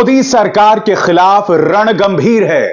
मोदी सरकार के खिलाफ रणगंभीर है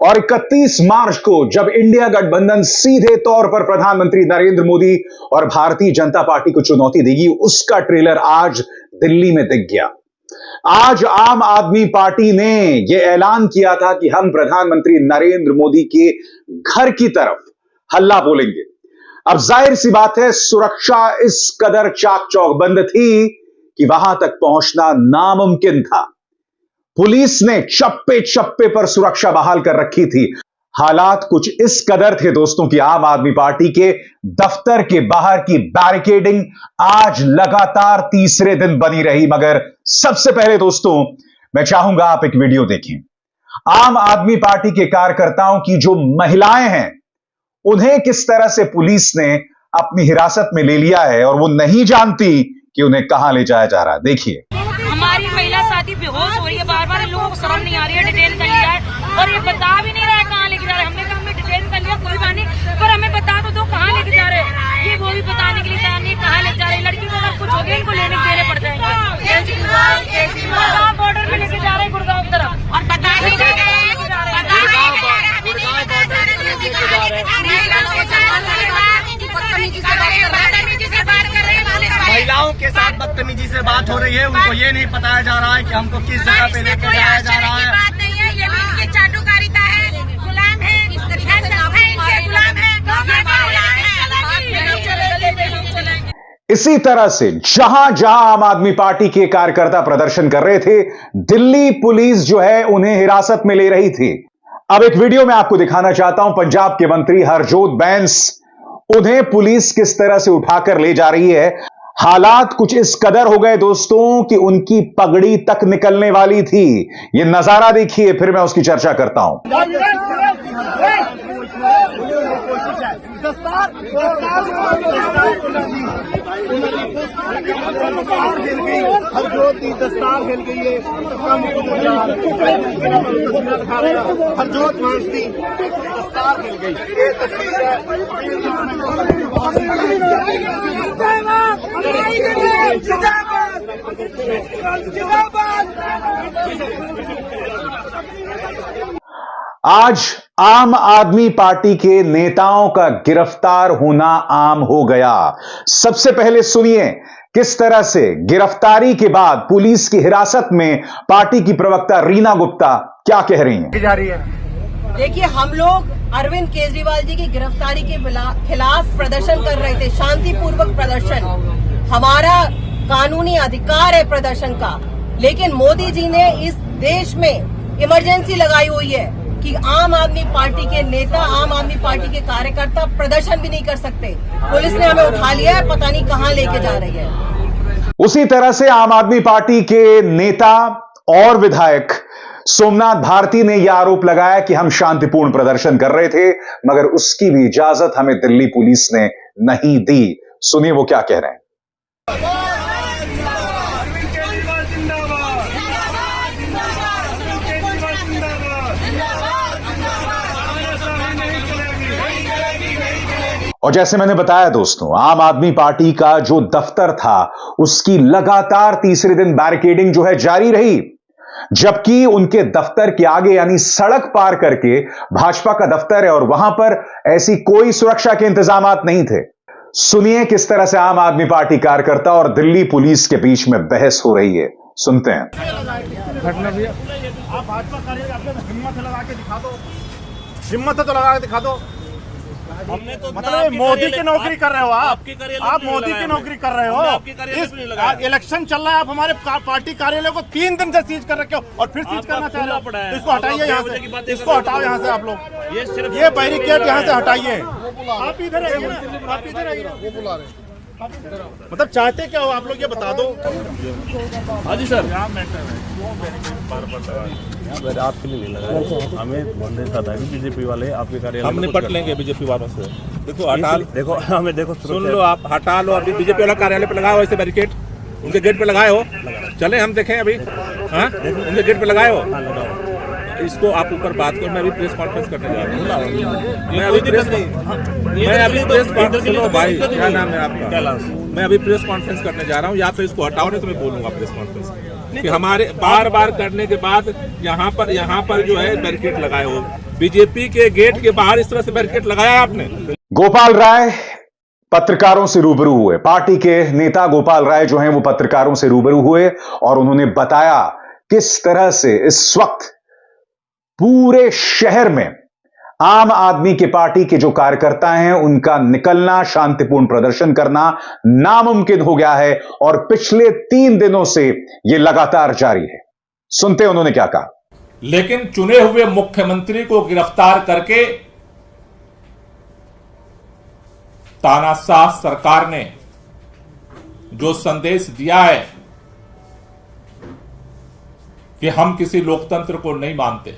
और 31 मार्च को जब इंडिया गठबंधन सीधे तौर पर प्रधानमंत्री नरेंद्र मोदी और भारतीय जनता पार्टी को चुनौती देगी, उसका ट्रेलर आज दिल्ली में दिख गया। आज आम आदमी पार्टी ने यह ऐलान किया था कि हम प्रधानमंत्री नरेंद्र मोदी के घर की तरफ हल्ला बोलेंगे। अब जाहिर सी बात है, सुरक्षा इस कदर चाक चौबंद थी कि वहां तक पहुंचना नामुमकिन था। पुलिस ने चप्पे चप्पे पर सुरक्षा बहाल कर रखी थी। हालात कुछ इस कदर थे दोस्तों कि आम आदमी पार्टी के दफ्तर के बाहर की बैरिकेडिंग आज लगातार तीसरे दिन बनी रही। मगर सबसे पहले दोस्तों, मैं चाहूंगा आप एक वीडियो देखें। आम आदमी पार्टी के कार्यकर्ताओं की जो महिलाएं हैं, उन्हें किस तरह से पुलिस ने अपनी हिरासत में ले लिया है और वो नहीं जानती कि उन्हें कहां ले जाया जा रहा है। देखिए, हमारी महिला साथी बेहोश हो रही है, बार बार लोगों को शर्म नहीं आ रही है, डिटेन कर लिया है और ये बता भी नहीं रहा है कहाँ लेके जा रहे हैं। हमने कहा हमें डिटेन कर लिया, कोई बात नहीं, पर हमें बता तो दो कहाँ लेके जा रहे हैं। ये वो भी बताने के लिए तैयार नहीं कहाँ लेके जा रहे हैं। लड़की को अगर कुछ हो गया, इनको लेने देने पड़ जाएंगे। गुड़गांव बॉर्डर में लेके जा रहे हैं, गुड़गांव की तरफ, और बता नहीं रहे हैं। महिलाओं के साथ बदतमीजी से बात हो रही है, उनको ये नहीं बताया जा रहा है कि हमको किस जगह पे लेकर जाया जा रहा है। बात नहीं है, ये भी इनकी चाटुकारिता है, गुलाम है, गुलाम है। इसी तरह से जहां जहां आम आदमी पार्टी के कार्यकर्ता प्रदर्शन कर रहे थे, दिल्ली पुलिस जो है उन्हें हिरासत में ले रही थी। अब एक वीडियो में आपको दिखाना चाहता हूं, पंजाब के मंत्री हरजोत बैंस, उन्हें पुलिस किस तरह से उठाकर ले जा रही है। हालात कुछ इस कदर हो गए दोस्तों कि उनकी पगड़ी तक निकलने वाली थी। यह नजारा देखिए, फिर मैं उसकी चर्चा करता हूं। हरजोत की दस्तार हिल गई है, हरजोत मांस की दस्तार हिल गई। ये तस्वीर आज आम आदमी पार्टी के नेताओं का गिरफ्तार होना आम हो गया। सबसे पहले सुनिए किस तरह से गिरफ्तारी के बाद पुलिस की हिरासत में पार्टी की प्रवक्ता रीना गुप्ता क्या कह रही हैं। देखिए, हम लोग अरविंद केजरीवाल जी की गिरफ्तारी के खिलाफ प्रदर्शन कर रहे थे, शांतिपूर्वक प्रदर्शन। हमारा कानूनी अधिकार है प्रदर्शन का, लेकिन मोदी जी ने इस देश में इमरजेंसी लगाई हुई है कि आम आदमी पार्टी के नेता, आम आदमी पार्टी के कार्यकर्ता प्रदर्शन भी नहीं कर सकते। पुलिस ने हमें उठा लिया है, पता नहीं कहां लेके जा रही है। उसी तरह से आम आदमी पार्टी के नेता और विधायक सोमनाथ भारती ने यह आरोप लगाया कि हम शांतिपूर्ण प्रदर्शन कर रहे थे, मगर उसकी भी इजाजत हमें दिल्ली पुलिस ने नहीं दी। सुनिए वो क्या कह रहे हैं। और जैसे मैंने बताया दोस्तों, आम आदमी पार्टी का जो दफ्तर था, उसकी लगातार तीसरे दिन बैरिकेडिंग जो है जारी रही, जबकि उनके दफ्तर के आगे यानी सड़क पार करके भाजपा का दफ्तर है और वहां पर ऐसी कोई सुरक्षा के इंतजामात नहीं थे। सुनिए किस तरह से आम आदमी पार्टी कार्यकर्ता और दिल्ली पुलिस के बीच में बहस हो रही है। सुनते हैं। आप भाजपा कार्यालय हिम्मत लगा के दिखा दो, हिम्मत तो लगा के दिखा दो। हमने तो मतलब मोदी की नौकरी कर रहे हो आप मोदी की नौकरी कर रहे हो। इलेक्शन चल रहा है, आप हमारे पार्टी कार्यालय को 3 दिन से सीज कर रखे हो और फिर सीज करना चाह रहे हो। तो इसको हटाइए यहाँ से, इसको हटाओ यहाँ से आप लोग। ये बैरिकेड यहाँ से हटाइए। आप इधर आइए, आप इधर आइए। वो बुला रहे मतलब चाहते क्या हो आप लोग, ये बता दो। हाँ जी सर, आपके लिए नहीं लगा, हमें बंदे था बीजेपी वाले आपके कार्यालय हम निपट लेंगे बीजेपी वालों से। देखो हटा, देखो हमें देखो, सुन लो, आप हटा लो। अभी बीजेपी वाला कार्यालय पे लगाओ ऐसे बैरिकेड, उनके गेट पे लगाए हो। चले हम देखें अभी। हाँ, उनके गेट पे लगाए हो। इसको आप ऊपर बात करो, मैं अभी प्रेस कॉन्फ्रेंस करने जा रहा हूँ। मैं अभी प्रेस कॉन्फ्रेंस, भाई क्या नाम है आपका? मैं अभी प्रेस कॉन्फ्रेंस करने जा रहा हूँ। या तो इसको हटाओ, नहीं तो मैं बोलूंगा प्रेस कॉन्फ्रेंस। कि हमारे बार बार करने के बाद यहाँ पर जो है बैरिकेड लगाए हो। बीजेपी के गेट के बाहर इस तरह से बैरिकेड लगाया है आपने। गोपाल राय पत्रकारों से रूबरू हुए, पार्टी के नेता गोपाल राय जो हैं वो पत्रकारों से रूबरू हुए और उन्होंने बताया किस तरह से इस वक्त पूरे शहर में आम आदमी की पार्टी के जो कार्यकर्ता हैं उनका निकलना, शांतिपूर्ण प्रदर्शन करना नामुमकिन हो गया है और पिछले 3 दिनों से यह लगातार जारी है। सुनते हैं उन्होंने क्या कहा। लेकिन चुने हुए मुख्यमंत्री को गिरफ्तार करके तानाशाह सरकार ने जो संदेश दिया है कि हम किसी लोकतंत्र को नहीं मानते,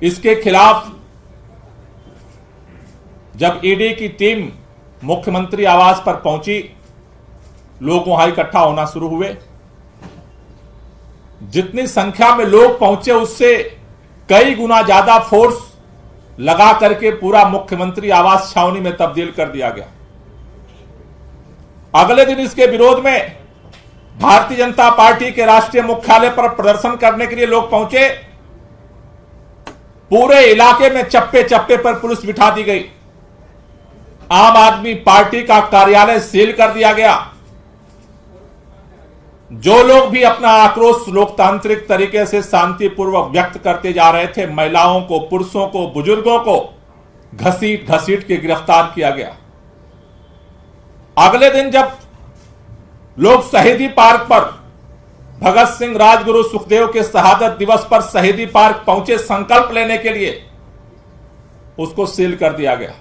इसके खिलाफ जब ईडी की टीम मुख्यमंत्री आवास पर पहुंची, लोग वहां इकट्ठा होना शुरू हुए। जितनी संख्या में लोग पहुंचे उससे कई गुना ज्यादा फोर्स लगा करके पूरा मुख्यमंत्री आवास छावनी में तब्दील कर दिया गया। अगले दिन इसके विरोध में भारतीय जनता पार्टी के राष्ट्रीय मुख्यालय पर प्रदर्शन करने के लिए लोग पहुंचे। पूरे इलाके में चप्पे चप्पे पर पुलिस बिठा दी गई। आम आदमी पार्टी का कार्यालय सील कर दिया गया। जो लोग भी अपना आक्रोश लोकतांत्रिक तरीके से शांतिपूर्वक व्यक्त करते जा रहे थे, महिलाओं को, पुरुषों को, बुजुर्गों को घसीट घसीट के गिरफ्तार किया गया। अगले दिन जब लोग शहीदी पार्क पर भगत सिंह, राजगुरु, सुखदेव के शहादत दिवस पर शहीदी पार्क पहुंचे संकल्प लेने के लिए, उसको सील कर दिया गया।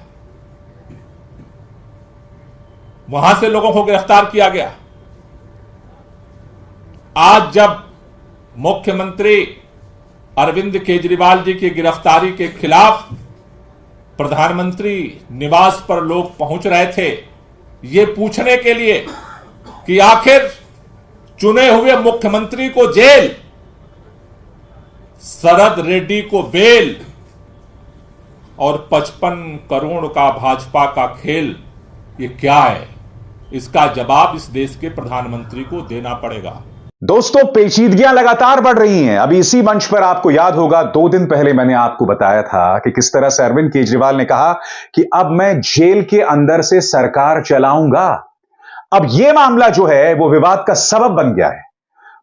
वहां से लोगों को गिरफ्तार किया गया। आज जब मुख्यमंत्री अरविंद केजरीवाल जी की गिरफ्तारी के खिलाफ प्रधानमंत्री निवास पर लोग पहुंच रहे थे, ये पूछने के लिए कि आखिर चुने हुए मुख्यमंत्री को जेल, शरद रेड्डी को बेल और 55 करोड़ का भाजपा का खेल, ये क्या है? इसका जवाब इस देश के प्रधानमंत्री को देना पड़ेगा। दोस्तों, पेचीदगियां लगातार बढ़ रही हैं। अभी इसी मंच पर आपको याद होगा 2 दिन पहले मैंने आपको बताया था कि किस तरह से अरविंद केजरीवाल ने कहा कि अब मैं जेल के अंदर से सरकार चलाऊंगा। अब यह मामला जो है वो विवाद का सबब बन गया है।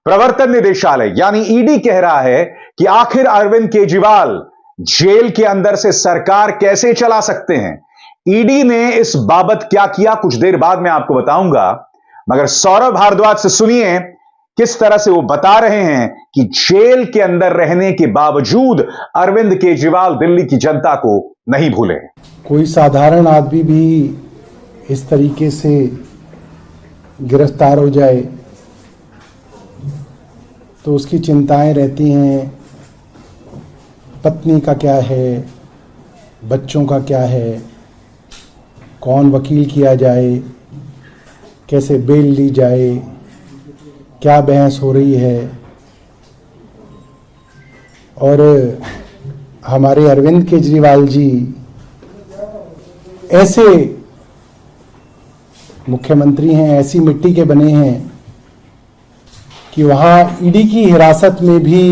प्रवर्तन निदेशालय यानी ईडी कह रहा है कि आखिर अरविंद केजरीवाल जेल के अंदर से सरकार कैसे चला सकते हैं। ईडी ने इस बाबत क्या किया कुछ देर बाद मैं आपको बताऊंगा, मगर सौरभ भारद्वाज से सुनिए किस तरह से वो बता रहे हैं कि जेल के अंदर रहने के बावजूद अरविंद केजरीवाल दिल्ली की जनता को नहीं भूले। कोई साधारण आदमी भी इस तरीके से गिरफ्तार हो जाए तो उसकी चिंताएं रहती हैं, पत्नी का क्या है, बच्चों का क्या है, कौन वकील किया जाए, कैसे बेल ली जाए, क्या बहस हो रही है। और हमारे अरविंद केजरीवाल जी ऐसे मुख्यमंत्री हैं, ऐसी मिट्टी के बने हैं कि वहाँ ईडी की हिरासत में भी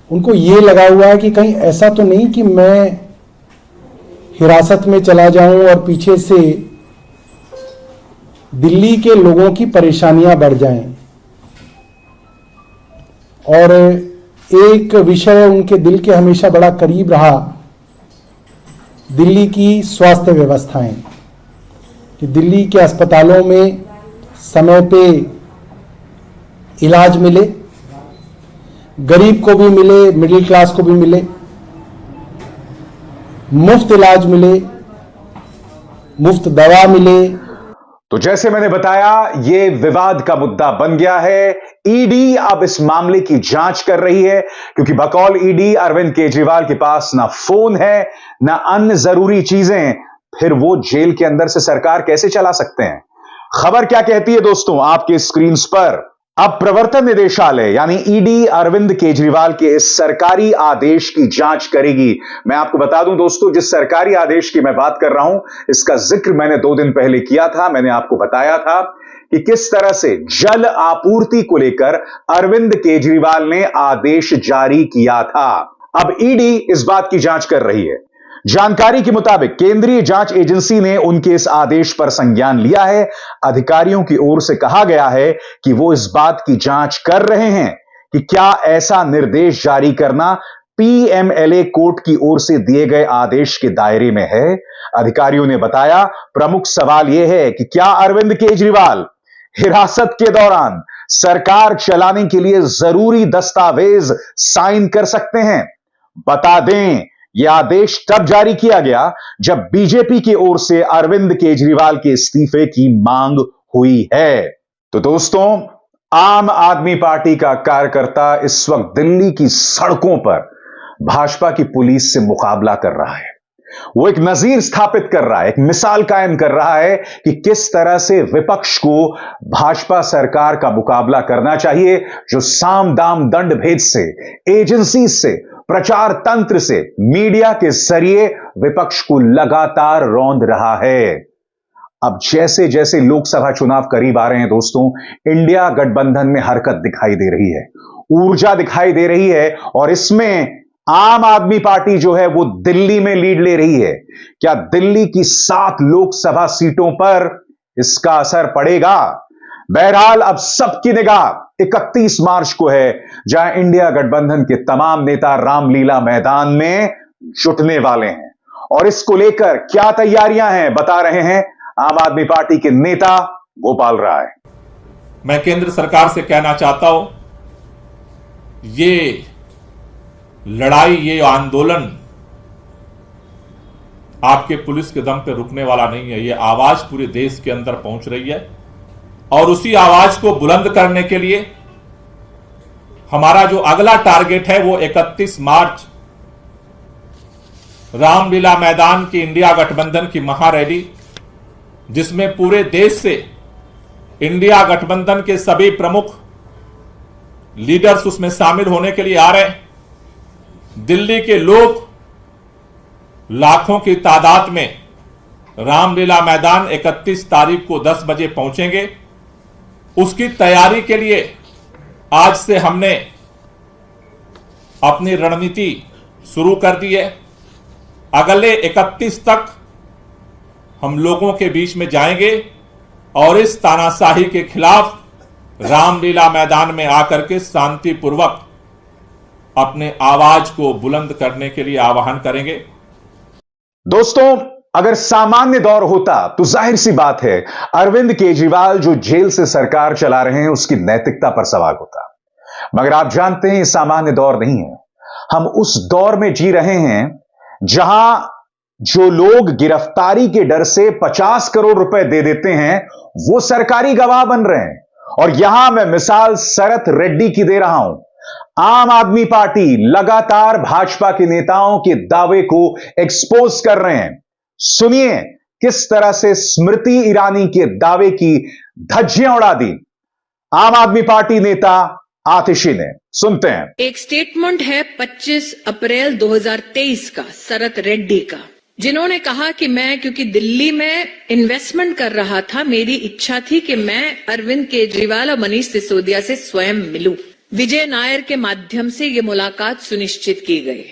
उनको ये लगा हुआ है कि कहीं ऐसा तो नहीं कि मैं हिरासत में चला जाऊं और पीछे से दिल्ली के लोगों की परेशानियां बढ़ जाएं। और एक विषय उनके दिल के हमेशा बड़ा करीब रहा, दिल्ली की स्वास्थ्य व्यवस्थाएं, कि दिल्ली के अस्पतालों में समय पे इलाज मिले, गरीब को भी मिले, मिडिल क्लास को भी मिले, मुफ्त इलाज मिले, मुफ्त दवा मिले। तो जैसे मैंने बताया ये विवाद का मुद्दा बन गया है। ईडी अब इस मामले की जांच कर रही है क्योंकि बकौल ईडी अरविंद केजरीवाल के पास ना फोन है ना अन्य जरूरी चीजें, फिर वो जेल के अंदर से सरकार कैसे चला सकते हैं। खबर क्या कहती है दोस्तों आपके स्क्रीन पर। अब प्रवर्तन निदेशालय यानी ईडी अरविंद केजरीवाल के इस सरकारी आदेश की जांच करेगी। मैं आपको बता दूं दोस्तों, जिस सरकारी आदेश की मैं बात कर रहा हूं इसका जिक्र मैंने 2 दिन पहले किया था। मैंने आपको बताया था कि किस तरह से जल आपूर्ति को लेकर अरविंद केजरीवाल ने आदेश जारी किया था। अब ईडी इस बात की जांच कर रही है। जानकारी के मुताबिक केंद्रीय जांच एजेंसी ने उनके इस आदेश पर संज्ञान लिया है। अधिकारियों की ओर से कहा गया है कि वो इस बात की जांच कर रहे हैं कि क्या ऐसा निर्देश जारी करना पीएमएलए कोर्ट की ओर से दिए गए आदेश के दायरे में है। अधिकारियों ने बताया, प्रमुख सवाल यह है कि क्या अरविंद केजरीवाल हिरासत के दौरान सरकार चलाने के लिए जरूरी दस्तावेज साइन कर सकते हैं। बता दें, यह आदेश तब जारी किया गया जब बीजेपी की ओर से अरविंद केजरीवाल के इस्तीफे की मांग हुई है। तो दोस्तों, आम आदमी पार्टी का कार्यकर्ता इस वक्त दिल्ली की सड़कों पर भाजपा की पुलिस से मुकाबला कर रहा है। वो एक नजीर स्थापित कर रहा है, एक मिसाल कायम कर रहा है कि किस तरह से विपक्ष को भाजपा सरकार का मुकाबला करना चाहिए, जो साम दाम दंड भेद से, एजेंसी से, प्रचार तंत्र से, मीडिया के जरिए विपक्ष को लगातार रौंद रहा है। अब जैसे जैसे लोकसभा चुनाव करीब आ रहे हैं दोस्तों, इंडिया गठबंधन में हरकत दिखाई दे रही है, ऊर्जा दिखाई दे रही है, और इसमें आम आदमी पार्टी जो है वो दिल्ली में लीड ले रही है। क्या दिल्ली की 7 लोकसभा सीटों पर इसका असर पड़ेगा? बहरहाल अब सबकी निगाह 31 मार्च को है, जहां इंडिया गठबंधन के तमाम नेता रामलीला मैदान में जुटने वाले हैं। और इसको लेकर क्या तैयारियां हैं, बता रहे हैं आम आदमी पार्टी के नेता गोपाल राय। मैं केंद्र सरकार से कहना चाहता हूं, ये लड़ाई, ये आंदोलन आपके पुलिस के दम पे रुकने वाला नहीं है। ये आवाज पूरे देश के अंदर पहुंच रही है, और उसी आवाज को बुलंद करने के लिए हमारा जो अगला टारगेट है वो 31 मार्च रामलीला मैदान की इंडिया गठबंधन की महारैली, जिसमें पूरे देश से इंडिया गठबंधन के सभी प्रमुख लीडर्स उसमें शामिल होने के लिए आ रहे हैं। दिल्ली के लोग लाखों की तादाद में रामलीला मैदान 31 तारीख को 10 बजे पहुंचेंगे। उसकी तैयारी के लिए आज से हमने अपनी रणनीति शुरू कर दी है। अगले 31 तक हम लोगों के बीच में जाएंगे और इस तानाशाही के खिलाफ रामलीला मैदान में आकर के शांतिपूर्वक अपने आवाज को बुलंद करने के लिए आह्वान करेंगे। दोस्तों, अगर सामान्य दौर होता तो जाहिर सी बात है अरविंद केजरीवाल जो जेल से सरकार चला रहे हैं उसकी नैतिकता पर सवाल होता, मगर आप जानते हैं ये सामान्य दौर नहीं है। हम उस दौर में जी रहे हैं जहां जो लोग गिरफ्तारी के डर से 50 करोड़ रुपए दे देते हैं वो सरकारी गवाह बन रहे हैं। और यहां मैं मिसाल शरत रेड्डी की दे रहा हूं। आम आदमी पार्टी लगातार भाजपा के नेताओं के दावे को एक्सपोज कर रहे हैं। सुनिए किस तरह से स्मृति ईरानी के दावे की धज्जियां उड़ा दी आम आदमी पार्टी नेता आतिशी ने। सुनते हैं। एक स्टेटमेंट है 25 अप्रैल 2023 का शरत रेड्डी का, जिन्होंने कहा कि मैं क्योंकि दिल्ली में इन्वेस्टमेंट कर रहा था, मेरी इच्छा थी कि मैं अरविंद केजरीवाल और मनीष सिसोदिया से स्वयं मिलूं। विजय नायर के माध्यम से ये मुलाकात सुनिश्चित की गई।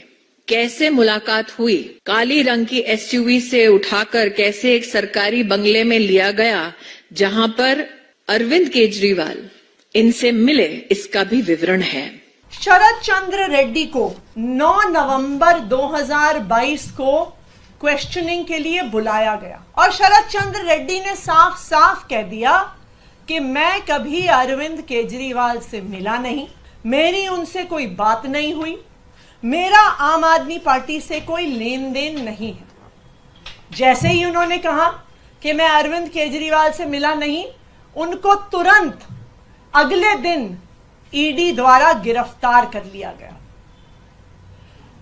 कैसे मुलाकात हुई? काली रंग की एसयूवी से उठाकर कैसे एक सरकारी बंगले में लिया गया, जहां पर अरविंद केजरीवाल इनसे मिले, इसका भी विवरण है। शरद चंद्र रेड्डी को 9 नवंबर 2022 को क्वेश्चनिंग के लिए बुलाया गया और शरद चंद्र रेड्डी ने साफ साफ कह दिया कि मैं कभी अरविंद केजरीवाल से मिला नहीं, मेरी उनसे कोई बात नहीं हुई, मेरा आम आदमी पार्टी से कोई लेन देन नहीं है। जैसे ही उन्होंने कहा कि मैं अरविंद केजरीवाल से मिला नहीं, उनको तुरंत अगले दिन ईडी द्वारा गिरफ्तार कर लिया गया।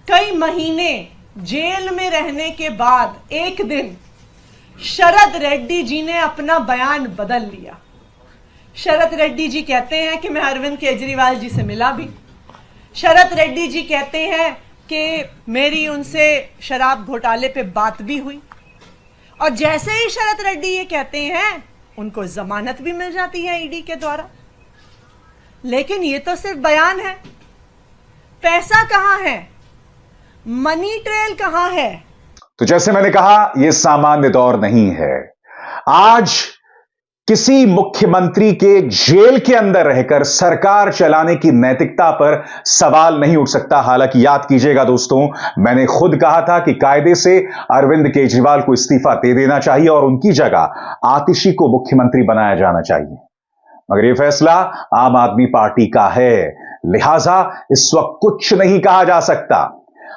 कई महीने जेल में रहने के बाद एक दिन शरद रेड्डी जी ने अपना बयान बदल लिया। शरद रेड्डी जी कहते हैं कि मैं अरविंद केजरीवाल जी से मिला भी। शरद रेड्डी जी कहते हैं कि मेरी उनसे शराब घोटाले पे बात भी हुई। और जैसे ही शरद रेड्डी ये कहते हैं उनको जमानत भी मिल जाती है ईडी के द्वारा। लेकिन ये तो सिर्फ बयान है, पैसा कहां है, मनी ट्रेल कहां है? तो जैसे मैंने कहा, यह सामान्य दौर नहीं है। आज किसी मुख्यमंत्री के जेल के अंदर रहकर सरकार चलाने की नैतिकता पर सवाल नहीं उठ सकता। हालांकि याद कीजिएगा दोस्तों, मैंने खुद कहा था कि कायदे से अरविंद केजरीवाल को इस्तीफा दे देना चाहिए और उनकी जगह आतिशी को मुख्यमंत्री बनाया जाना चाहिए। मगर यह फैसला आम आदमी पार्टी का है, लिहाजा इस वक्त कुछ नहीं कहा जा सकता।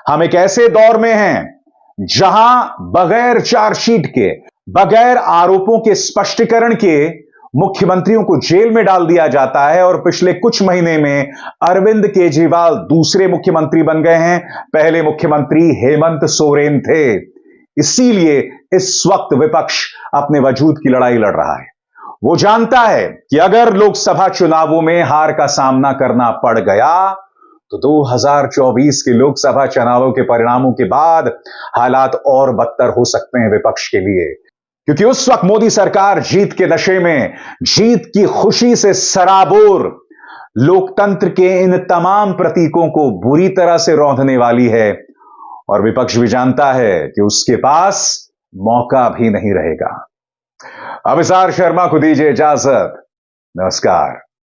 हम एक ऐसे दौर में हैं जहां बगैर चार्जशीट के, बगैर आरोपों के स्पष्टीकरण के मुख्यमंत्रियों को जेल में डाल दिया जाता है और पिछले कुछ महीने में अरविंद केजरीवाल दूसरे मुख्यमंत्री बन गए हैं। पहले मुख्यमंत्री हेमंत सोरेन थे। इसीलिए इस वक्त विपक्ष अपने वजूद की लड़ाई लड़ रहा है। वो जानता है कि अगर लोकसभा चुनावों में हार का सामना करना पड़ गया तो 2024 के लोकसभा चुनावों के परिणामों के बाद हालात और बदतर हो सकते हैं विपक्ष के लिए, क्योंकि उस वक्त मोदी सरकार जीत के नशे में, जीत की खुशी से सराबोर लोकतंत्र के इन तमाम प्रतीकों को बुरी तरह से रौंदने वाली है और विपक्ष भी जानता है कि उसके पास मौका भी नहीं रहेगा। अभिसार शर्मा को दीजिए इजाजत। नमस्कार।